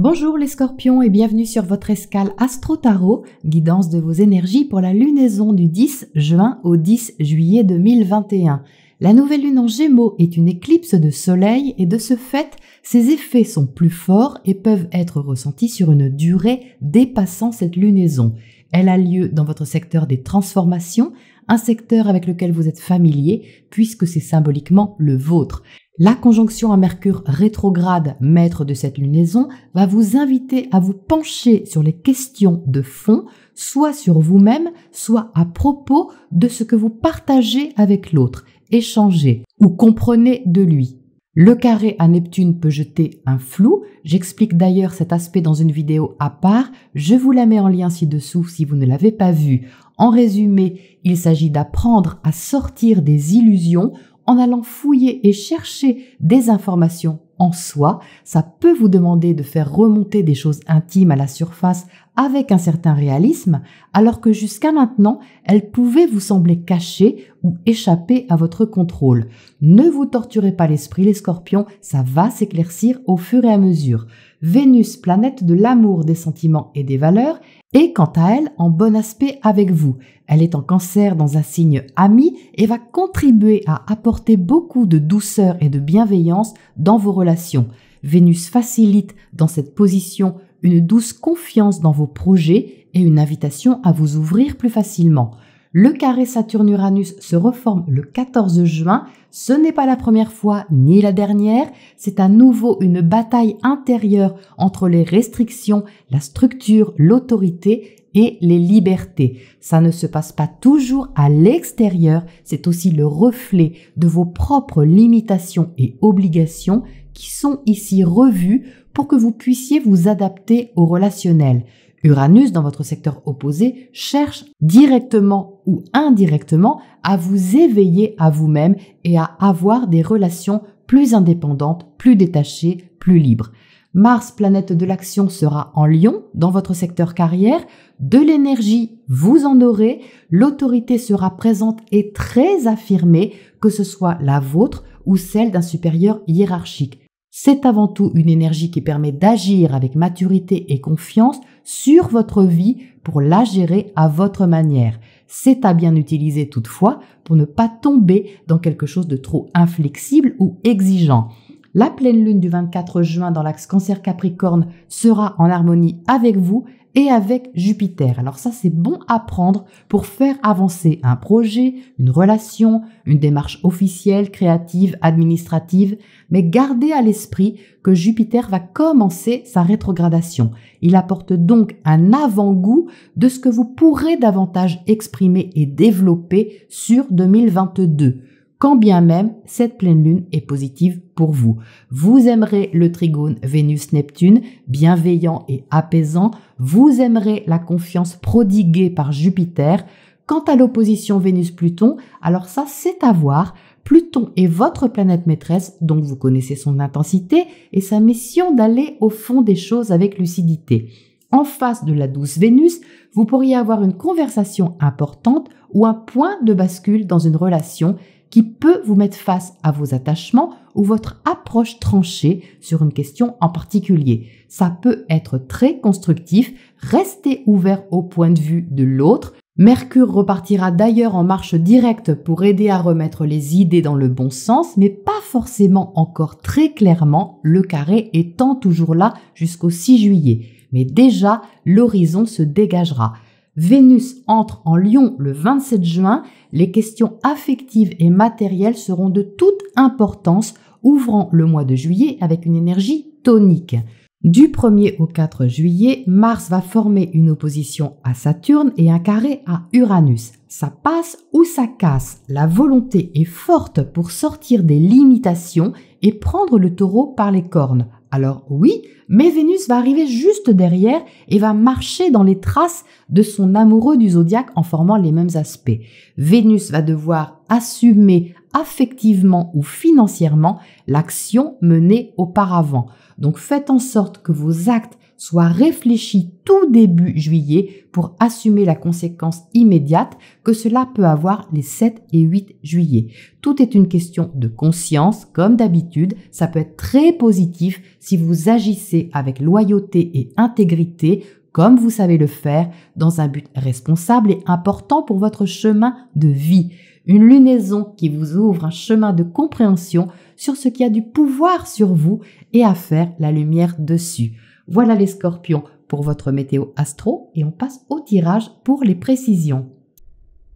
Bonjour les scorpions et bienvenue sur votre escale Astro Tarot, guidance de vos énergies pour la lunaison du 10 juin au 10 juillet 2021. La nouvelle lune en Gémeaux est une éclipse de soleil et de ce fait, ses effets sont plus forts et peuvent être ressentis sur une durée dépassant cette lunaison. Elle a lieu dans votre secteur des transformations, un secteur avec lequel vous êtes familier puisque c'est symboliquement le vôtre. La conjonction à Mercure rétrograde, maître de cette lunaison, va vous inviter à vous pencher sur les questions de fond, soit sur vous-même, soit à propos de ce que vous partagez avec l'autre, échangez ou comprenez de lui. Le carré à Neptune peut jeter un flou, j'explique d'ailleurs cet aspect dans une vidéo à part, je vous la mets en lien ci-dessous si vous ne l'avez pas vue. En résumé, il s'agit d'apprendre à sortir des illusions en allant fouiller et chercher des informations en soi. Ça peut vous demander de faire remonter des choses intimes à la surface avec un certain réalisme, alors que jusqu'à maintenant, elles pouvaient vous sembler cachées ou échapper à votre contrôle. Ne vous torturez pas l'esprit les scorpions, ça va s'éclaircir au fur et à mesure. Vénus, planète de l'amour, des sentiments et des valeurs, est quant à elle en bon aspect avec vous. Elle est en Cancer dans un signe ami et va contribuer à apporter beaucoup de douceur et de bienveillance dans vos relations. Vénus facilite dans cette position une douce confiance dans vos projets et une invitation à vous ouvrir plus facilement. Le carré Saturne-Uranus se reforme le 14 juin. Ce n'est pas la première fois ni la dernière. C'est à nouveau une bataille intérieure entre les restrictions, la structure, l'autorité et les libertés. Ça ne se passe pas toujours à l'extérieur. C'est aussi le reflet de vos propres limitations et obligations qui sont ici revues pour que vous puissiez vous adapter au relationnel. Uranus, dans votre secteur opposé, cherche directement ou indirectement à vous éveiller à vous-même et à avoir des relations plus indépendantes, plus détachées, plus libres. Mars, planète de l'action, sera en Lion, dans votre secteur carrière. De l'énergie, vous en aurez. L'autorité sera présente et très affirmée, que ce soit la vôtre ou celle d'un supérieur hiérarchique. C'est avant tout une énergie qui permet d'agir avec maturité et confiance sur votre vie pour la gérer à votre manière. C'est à bien utiliser toutefois pour ne pas tomber dans quelque chose de trop inflexible ou exigeant. La pleine lune du 24 juin dans l'axe Cancer-Capricorne sera en harmonie avec vous et avec Jupiter. Alors ça, c'est bon à prendre pour faire avancer un projet, une relation, une démarche officielle, créative, administrative. Mais gardez à l'esprit que Jupiter va commencer sa rétrogradation. Il apporte donc un avant-goût de ce que vous pourrez davantage exprimer et développer sur 2022. Quand bien même cette pleine lune est positive pour vous. Vous aimerez le trigone Vénus-Neptune, bienveillant et apaisant. Vous aimerez la confiance prodiguée par Jupiter. Quant à l'opposition Vénus-Pluton, alors ça c'est à voir. Pluton est votre planète maîtresse, donc vous connaissez son intensité et sa mission d'aller au fond des choses avec lucidité. En face de la douce Vénus, vous pourriez avoir une conversation importante ou un point de bascule dans une relation qui peut vous mettre face à vos attachements ou votre approche tranchée sur une question en particulier. Ça peut être très constructif, restez ouvert au point de vue de l'autre. Mercure repartira d'ailleurs en marche directe pour aider à remettre les idées dans le bon sens, mais pas forcément encore très clairement, le carré étant toujours là jusqu'au 6 juillet. Mais déjà, l'horizon se dégagera. Vénus entre en Lion le 27 juin, les questions affectives et matérielles seront de toute importance, ouvrant le mois de juillet avec une énergie tonique. Du 1er au 4 juillet, Mars va former une opposition à Saturne et un carré à Uranus. Ça passe ou ça casse. La volonté est forte pour sortir des limitations et prendre le taureau par les cornes. Alors oui, mais Vénus va arriver juste derrière et va marcher dans les traces de son amoureux du zodiaque en formant les mêmes aspects. Vénus va devoir assumer affectivement ou financièrement l'action menée auparavant. Donc faites en sorte que vos actes soit réfléchi tout début juillet pour assumer la conséquence immédiate que cela peut avoir les 7 et 8 juillet. Tout est une question de conscience, comme d'habitude. Ça peut être très positif si vous agissez avec loyauté et intégrité, comme vous savez le faire, dans un but responsable et important pour votre chemin de vie. Une lunaison qui vous ouvre un chemin de compréhension sur ce qui a du pouvoir sur vous et à faire la lumière dessus. Voilà les scorpions pour votre météo astro et on passe au tirage pour les précisions.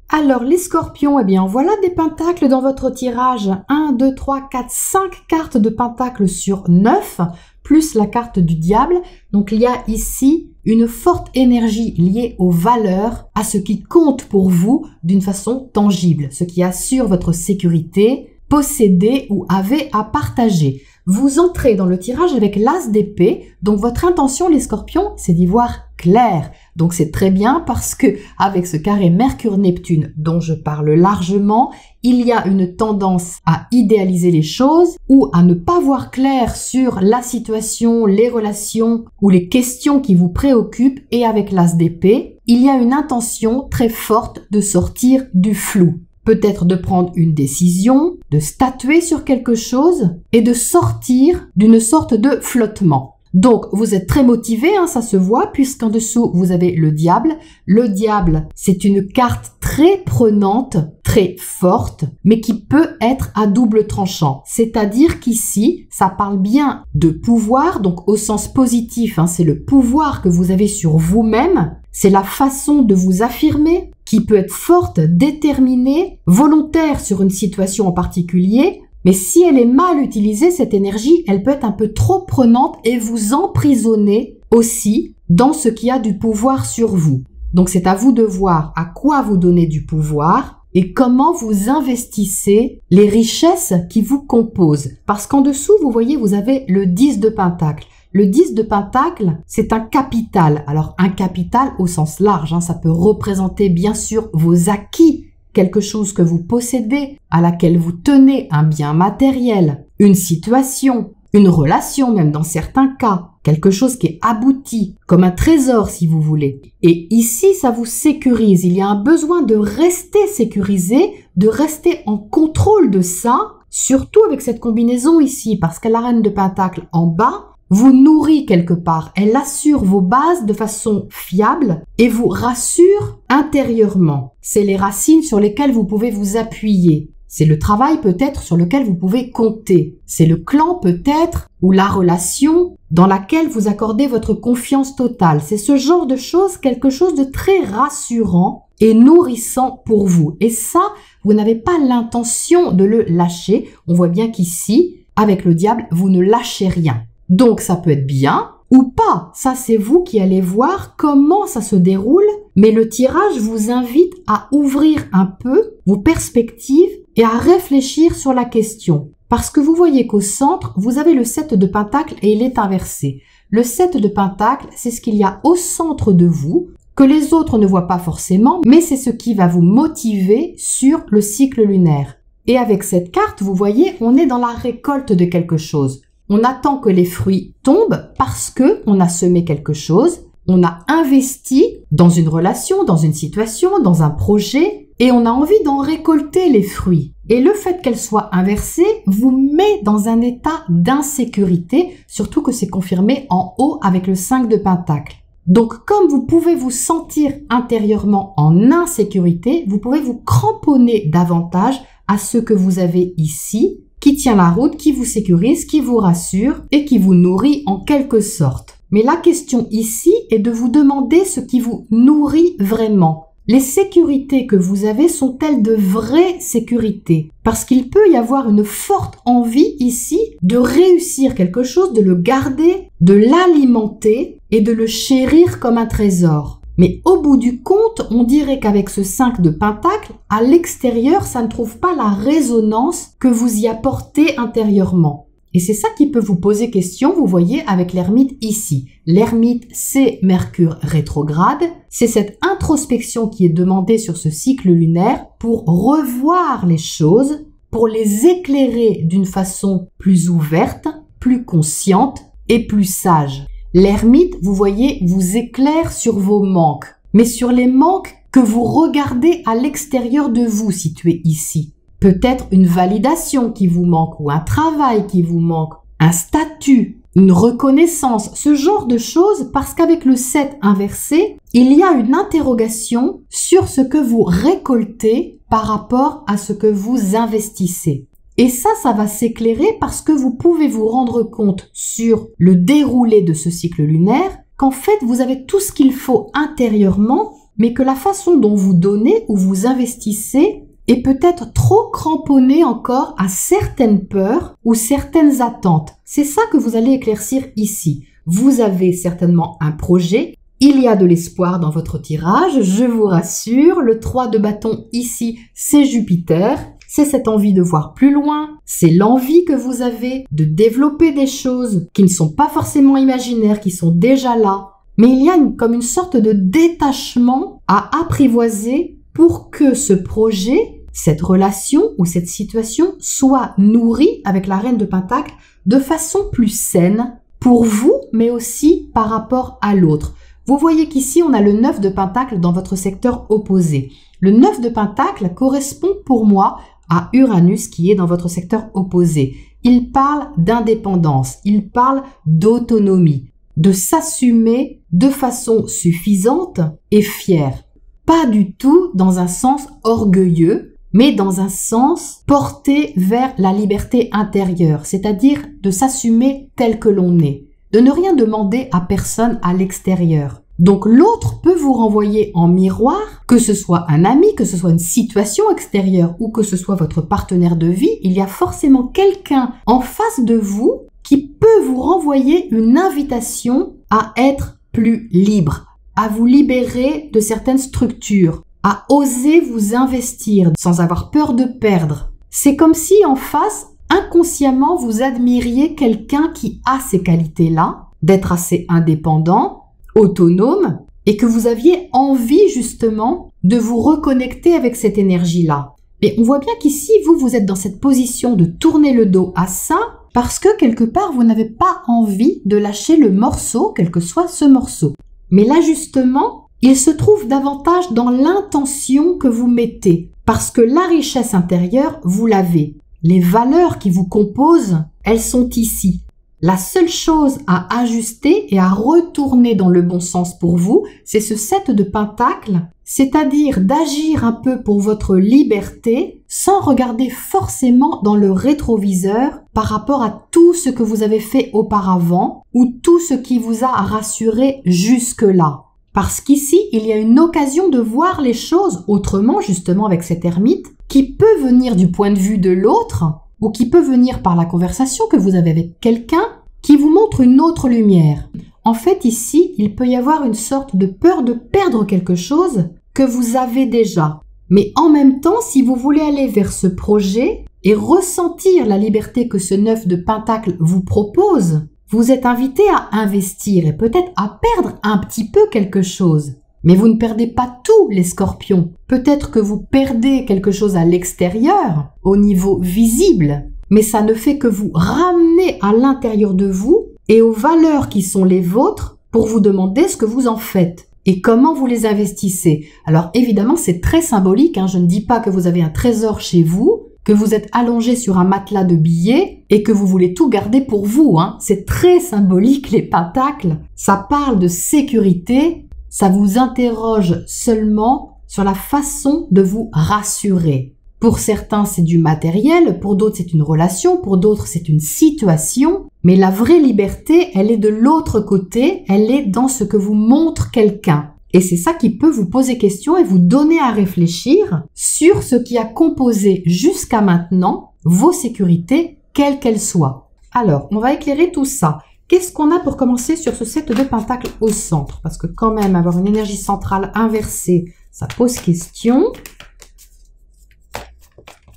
Alors les scorpions, eh bien voilà des pentacles dans votre tirage. 1, 2, 3, 4, 5 cartes de pentacles sur 9, plus la carte du diable. Donc il y a ici une forte énergie liée aux valeurs, à ce qui compte pour vous d'une façon tangible, ce qui assure votre sécurité, posséder ou avez à partager. Vous entrez dans le tirage avec l'as d'épée, donc votre intention les scorpions, c'est d'y voir clair. Donc c'est très bien parce que avec ce carré Mercure-Neptune dont je parle largement, il y a une tendance à idéaliser les choses ou à ne pas voir clair sur la situation, les relations ou les questions qui vous préoccupent, et avec l'as d'épée, il y a une intention très forte de sortir du flou. Peut-être de prendre une décision, de statuer sur quelque chose et de sortir d'une sorte de flottement. Donc, vous êtes très motivé, ça se voit, puisqu'en dessous, vous avez le diable. Le diable, c'est une carte très prenante, très forte, mais qui peut être à double tranchant. C'est-à-dire qu'ici, ça parle bien de pouvoir, donc au sens positif, c'est le pouvoir que vous avez sur vous-même. C'est la façon de vous affirmer, qui peut être forte, déterminée, volontaire sur une situation en particulier, mais si elle est mal utilisée, cette énergie, elle peut être un peu trop prenante et vous emprisonner aussi dans ce qui a du pouvoir sur vous. Donc c'est à vous de voir à quoi vous donnez du pouvoir et comment vous investissez les richesses qui vous composent. Parce qu'en dessous, vous voyez, vous avez le 10 de Pentacle. Le 10 de Pentacle, c'est un capital. Alors un capital au sens large, ça peut représenter bien sûr vos acquis, quelque chose que vous possédez, à laquelle vous tenez, un bien matériel, une situation, une relation même dans certains cas, quelque chose qui est abouti, comme un trésor si vous voulez. Et ici, ça vous sécurise. Il y a un besoin de rester sécurisé, de rester en contrôle de ça, surtout avec cette combinaison ici, parce que la reine de Pentacle en bas vous nourrit quelque part. Elle assure vos bases de façon fiable et vous rassure intérieurement. C'est les racines sur lesquelles vous pouvez vous appuyer. C'est le travail peut-être sur lequel vous pouvez compter. C'est le clan peut-être ou la relation dans laquelle vous accordez votre confiance totale. C'est ce genre de choses, quelque chose de très rassurant et nourrissant pour vous. Et ça, vous n'avez pas l'intention de le lâcher. On voit bien qu'ici, avec le diable, vous ne lâchez rien. Donc ça peut être bien ou pas. Ça, c'est vous qui allez voir comment ça se déroule. Mais le tirage vous invite à ouvrir un peu vos perspectives et à réfléchir sur la question. Parce que vous voyez qu'au centre, vous avez le 7 de Pentacle et il est inversé. Le 7 de Pentacle, c'est ce qu'il y a au centre de vous, que les autres ne voient pas forcément, mais c'est ce qui va vous motiver sur le cycle lunaire. Et avec cette carte, vous voyez, on est dans la récolte de quelque chose. On attend que les fruits tombent parce que on a semé quelque chose, on a investi dans une relation, dans une situation, dans un projet, et on a envie d'en récolter les fruits. Et le fait qu'elle soit inversée vous met dans un état d'insécurité, surtout que c'est confirmé en haut avec le 5 de Pentacle. Donc, comme vous pouvez vous sentir intérieurement en insécurité, vous pouvez vous cramponner davantage à ce que vous avez ici, qui tient la route, qui vous sécurise, qui vous rassure et qui vous nourrit en quelque sorte. Mais la question ici est de vous demander ce qui vous nourrit vraiment. Les sécurités que vous avez sont-elles de vraies sécurités? Parce qu'il peut y avoir une forte envie ici de réussir quelque chose, de le garder, de l'alimenter et de le chérir comme un trésor. Mais au bout du compte, on dirait qu'avec ce 5 de Pentacle, à l'extérieur, ça ne trouve pas la résonance que vous y apportez intérieurement. Et c'est ça qui peut vous poser question, vous voyez, avec l'ermite ici. L'ermite, c'est Mercure rétrograde. C'est cette introspection qui est demandée sur ce cycle lunaire pour revoir les choses, pour les éclairer d'une façon plus ouverte, plus consciente et plus sage. L'ermite, vous voyez, vous éclaire sur vos manques, mais sur les manques que vous regardez à l'extérieur de vous situés ici. Peut-être une validation qui vous manque ou un travail qui vous manque, un statut, une reconnaissance, ce genre de choses, parce qu'avec le 7 inversé, il y a une interrogation sur ce que vous récoltez par rapport à ce que vous investissez. Et ça va s'éclairer parce que vous pouvez vous rendre compte sur le déroulé de ce cycle lunaire qu'en fait, vous avez tout ce qu'il faut intérieurement, mais que la façon dont vous donnez ou vous investissez est peut-être trop cramponnée encore à certaines peurs ou certaines attentes. C'est ça que vous allez éclaircir ici. Vous avez certainement un projet. Il y a de l'espoir dans votre tirage, je vous rassure. Le 3 de bâton ici, c'est Jupiter. C'est cette envie de voir plus loin. C'est l'envie que vous avez de développer des choses qui ne sont pas forcément imaginaires, qui sont déjà là. Mais il y a comme une sorte de détachement à apprivoiser pour que ce projet, cette relation ou cette situation soit nourrie avec la reine de Pentacle de façon plus saine pour vous, mais aussi par rapport à l'autre. Vous voyez qu'ici, on a le 9 de Pentacle dans votre secteur opposé. Le 9 de Pentacle correspond pour moi à Uranus qui est dans votre secteur opposé. Il parle d'indépendance, il parle d'autonomie, de s'assumer de façon suffisante et fière. Pas du tout dans un sens orgueilleux, mais dans un sens porté vers la liberté intérieure, c'est-à-dire de s'assumer tel que l'on est, de ne rien demander à personne à l'extérieur. Donc l'autre peut vous renvoyer en miroir, que ce soit un ami, que ce soit une situation extérieure ou que ce soit votre partenaire de vie, il y a forcément quelqu'un en face de vous qui peut vous renvoyer une invitation à être plus libre, à vous libérer de certaines structures, à oser vous investir sans avoir peur de perdre. C'est comme si en face, inconsciemment, vous admiriez quelqu'un qui a ces qualités-là, d'être assez indépendant, autonome, et que vous aviez envie justement de vous reconnecter avec cette énergie-là. Et on voit bien qu'ici, vous êtes dans cette position de tourner le dos à ça, parce que quelque part, vous n'avez pas envie de lâcher le morceau, quel que soit ce morceau. Mais l'ajustement, il se trouve davantage dans l'intention que vous mettez, parce que la richesse intérieure, vous l'avez. Les valeurs qui vous composent, elles sont ici. La seule chose à ajuster et à retourner dans le bon sens pour vous, c'est ce 7 de Pentacle, c'est-à-dire d'agir un peu pour votre liberté sans regarder forcément dans le rétroviseur par rapport à tout ce que vous avez fait auparavant ou tout ce qui vous a rassuré jusque-là. Parce qu'ici, il y a une occasion de voir les choses autrement, justement avec cet ermite, qui peut venir du point de vue de l'autre, ou qui peut venir par la conversation que vous avez avec quelqu'un qui vous montre une autre lumière. En fait, ici, il peut y avoir une sorte de peur de perdre quelque chose que vous avez déjà. Mais en même temps, si vous voulez aller vers ce projet et ressentir la liberté que ce 9 de Pentacle vous propose, vous êtes invité à investir et peut-être à perdre un petit peu quelque chose. Mais vous ne perdez pas tout, les scorpions. Peut-être que vous perdez quelque chose à l'extérieur, au niveau visible, mais ça ne fait que vous ramener à l'intérieur de vous et aux valeurs qui sont les vôtres pour vous demander ce que vous en faites et comment vous les investissez. Alors évidemment, c'est très symbolique, hein. Je ne dis pas que vous avez un trésor chez vous, que vous êtes allongé sur un matelas de billets et que vous voulez tout garder pour vous, hein. C'est très symbolique, les pentacles. Ça parle de sécurité. Ça vous interroge seulement sur la façon de vous rassurer. Pour certains, c'est du matériel, pour d'autres, c'est une relation, pour d'autres, c'est une situation. Mais la vraie liberté, elle est de l'autre côté, elle est dans ce que vous montre quelqu'un. Et c'est ça qui peut vous poser question et vous donner à réfléchir sur ce qui a composé jusqu'à maintenant vos sécurités, quelles qu'elles soient. Alors, on va éclairer tout ça. Qu'est-ce qu'on a pour commencer sur ce 7 de Pentacle au centre? Parce que quand même, avoir une énergie centrale inversée, ça pose question.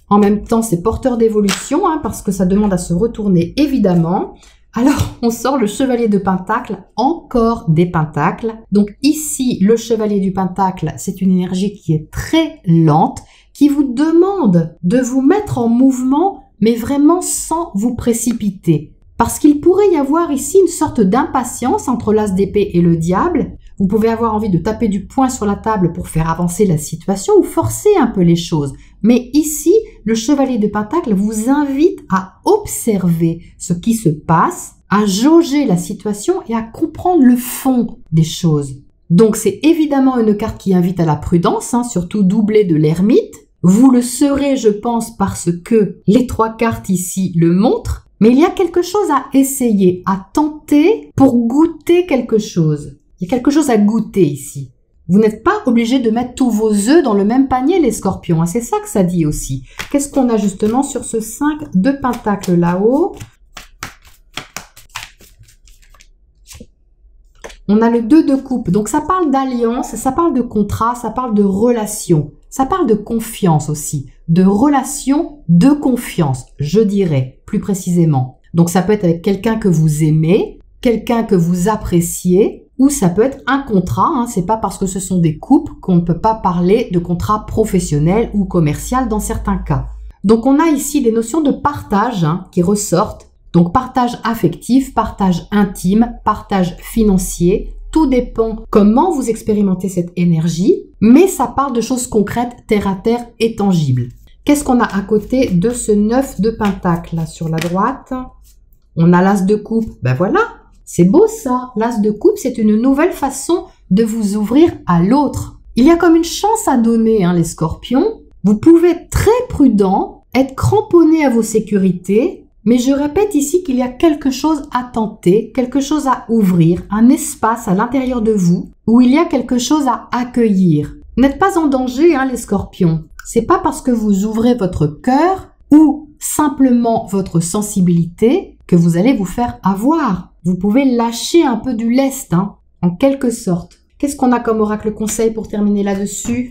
En même temps, c'est porteur d'évolution, hein, parce que ça demande à se retourner, évidemment. Alors, on sort le chevalier de Pentacle, encore des Pentacles. Donc ici, le chevalier du Pentacle, c'est une énergie qui est très lente, qui vous demande de vous mettre en mouvement, mais vraiment sans vous précipiter. Parce qu'il pourrait y avoir ici une sorte d'impatience entre l'as d'épée et le diable. Vous pouvez avoir envie de taper du poing sur la table pour faire avancer la situation ou forcer un peu les choses. Mais ici, le chevalier de Pentacle vous invite à observer ce qui se passe, à jauger la situation et à comprendre le fond des choses. Donc c'est évidemment une carte qui invite à la prudence, surtout doublée de l'ermite. Vous le serez, je pense, parce que les 3 cartes ici le montrent. Mais il y a quelque chose à essayer, à tenter pour goûter quelque chose. Il y a quelque chose à goûter ici. Vous n'êtes pas obligé de mettre tous vos œufs dans le même panier, les scorpions. C'est ça que ça dit aussi. Qu'est-ce qu'on a justement sur ce 5 de Pentacle là-haut? On a le 2 de coupe. Donc ça parle d'alliance, ça parle de contrat, ça parle de relation. Ça parle de confiance aussi, de relation de confiance, je dirais plus précisément. Donc ça peut être avec quelqu'un que vous aimez, quelqu'un que vous appréciez, ou ça peut être un contrat. C'est pas parce que ce sont des couples qu'on ne peut pas parler de contrat professionnel ou commercial dans certains cas. Donc on a ici des notions de partage qui ressortent. Donc partage affectif, partage intime, partage financier. Tout dépend comment vous expérimentez cette énergie, mais ça parle de choses concrètes, terre à terre et tangibles. Qu'est-ce qu'on a à côté de ce 9 de Pentacle là sur la droite? On a l'as de coupe. Ben voilà, c'est beau ça. L'as de coupe, c'est une nouvelle façon de vous ouvrir à l'autre. Il y a comme une chance à donner, les scorpions. Vous pouvez être très prudent, être cramponné à vos sécurités. Mais je répète ici qu'il y a quelque chose à tenter, quelque chose à ouvrir, un espace à l'intérieur de vous où il y a quelque chose à accueillir. N'êtes pas en danger, les scorpions. C'est pas parce que vous ouvrez votre cœur ou simplement votre sensibilité que vous allez vous faire avoir. Vous pouvez lâcher un peu du lest, en quelque sorte. Qu'est-ce qu'on a comme oracle conseil pour terminer là-dessus ?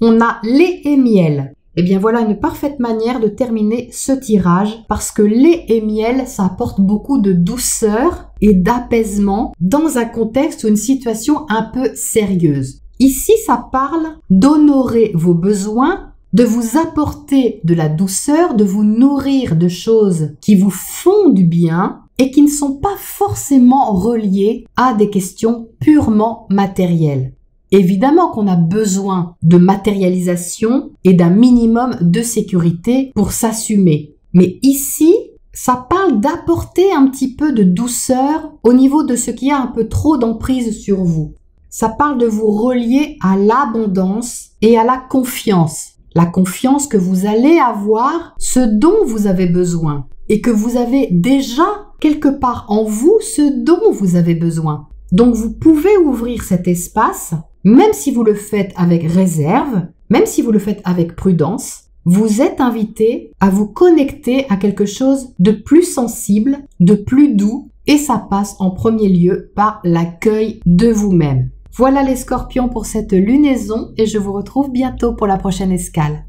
On a lait et miel. Eh bien voilà une parfaite manière de terminer ce tirage parce que lait et miel, ça apporte beaucoup de douceur et d'apaisement dans un contexte ou une situation un peu sérieuse. Ici, ça parle d'honorer vos besoins, de vous apporter de la douceur, de vous nourrir de choses qui vous font du bien et qui ne sont pas forcément reliées à des questions purement matérielles. Évidemment qu'on a besoin de matérialisation et d'un minimum de sécurité pour s'assumer. Mais ici, ça parle d'apporter un petit peu de douceur au niveau de ce qui a un peu trop d'emprise sur vous. Ça parle de vous relier à l'abondance et à la confiance. La confiance que vous allez avoir ce dont vous avez besoin et que vous avez déjà quelque part en vous ce dont vous avez besoin. Donc vous pouvez ouvrir cet espace. Même si vous le faites avec réserve, même si vous le faites avec prudence, vous êtes invité à vous connecter à quelque chose de plus sensible, de plus doux, et ça passe en premier lieu par l'accueil de vous-même. Voilà les scorpions pour cette lunaison et je vous retrouve bientôt pour la prochaine escale.